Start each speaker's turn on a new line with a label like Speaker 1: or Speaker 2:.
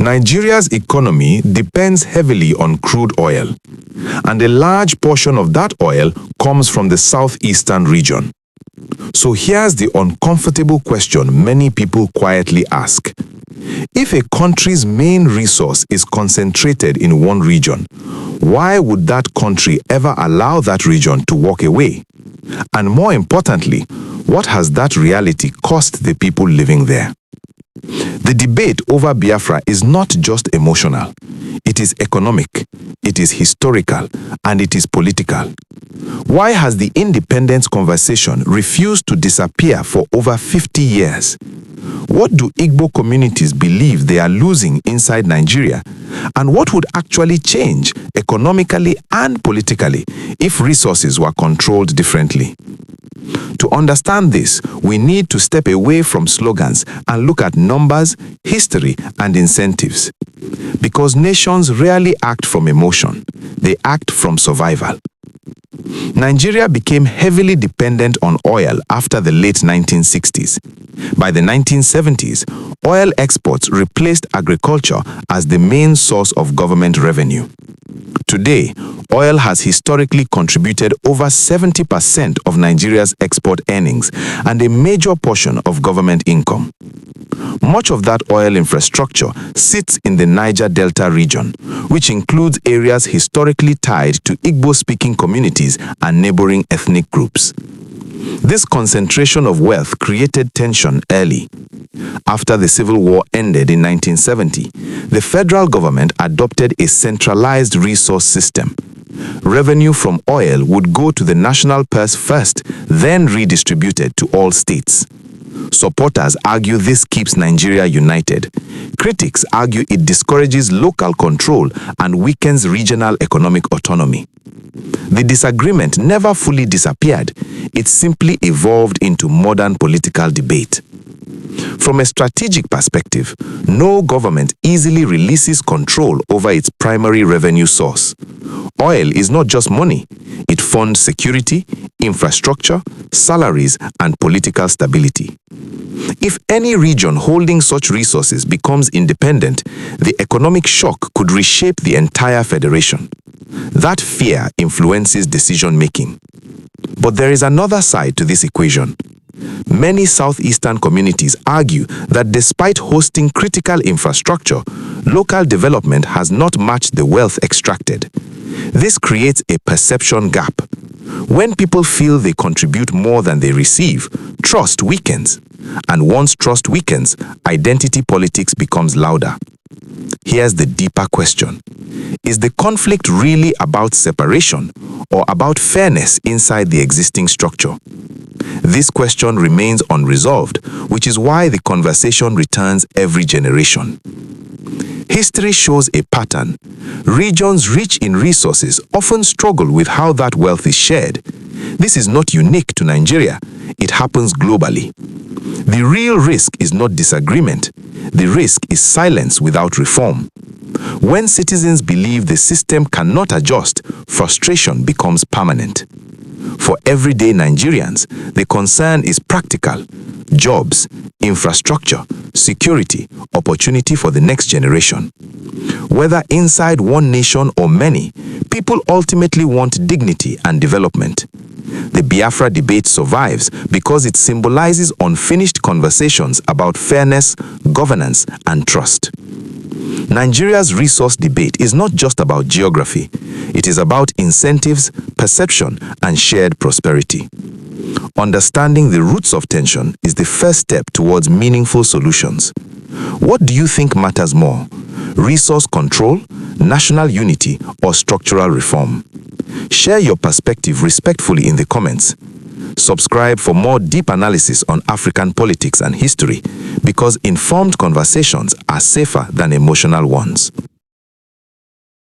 Speaker 1: Nigeria's economy depends heavily on crude oil, and a large portion of that oil comes from the southeastern region. So here's the uncomfortable question many people quietly ask. If a country's main resource is concentrated in one region, why would that country ever allow that region to walk away? And more importantly, what has that reality cost the people living there? The debate over Biafra is not just emotional. It is economic, it is historical, and it is political. Why has the independence conversation refused to disappear for over 50 years? What do Igbo communities believe they are losing inside Nigeria? And what would actually change economically and politically if resources were controlled differently? To understand this, we need to step away from slogans and look at numbers, history, and incentives. Because nations rarely act from emotion, they act from survival. Nigeria became heavily dependent on oil after the late 1960s. By the 1970s, oil exports replaced agriculture as the main source of government revenue. Today, oil has historically contributed over 70% of Nigeria's export earnings and a major portion of government income. Much of that oil infrastructure sits in the Niger Delta region, which includes areas historically tied to Igbo-speaking communities and neighboring ethnic groups. This concentration of wealth created tension early. After the Civil War ended in 1970, the federal government adopted a centralized resource system. Revenue from oil would go to the national purse first, then redistributed to all states. Supporters argue this keeps Nigeria united. Critics argue it discourages local control and weakens regional economic autonomy. The disagreement never fully disappeared. It simply evolved into modern political debate. From a strategic perspective, no government easily releases control over its primary revenue source. Oil is not just money. It funds security, infrastructure, salaries, and political stability. If any region holding such resources becomes independent, the economic shock could reshape the entire federation. That fear influences decision-making. But there is another side to this equation. Many southeastern communities argue that despite hosting critical infrastructure, local development has not matched the wealth extracted. This creates a perception gap. When people feel they contribute more than they receive, trust weakens. And once trust weakens, identity politics becomes louder. Here's the deeper question. Is the conflict really about separation or about fairness inside the existing structure? This question remains unresolved, which is why the conversation returns every generation. History shows a pattern. Regions rich in resources often struggle with how that wealth is shared. This is not unique to Nigeria. It happens globally. The real risk is not disagreement. The risk is silence without reform. When citizens believe the system cannot adjust, frustration becomes permanent. For everyday Nigerians, the concern is practical: jobs, infrastructure, security, opportunity for the next generation. Whether inside one nation or many, people ultimately want dignity and development. The Biafra debate survives because it symbolizes unfinished conversations about fairness, governance, and trust. Nigeria's resource debate is not just about geography. It is about incentives, perception, and shared prosperity. Understanding the roots of tension is the first step towards meaningful solutions. What do you think matters more? Resource control, national unity, or structural reform? Share your perspective respectfully in the comments. Subscribe for more deep analysis on African politics and history, because informed conversations are safer than emotional ones.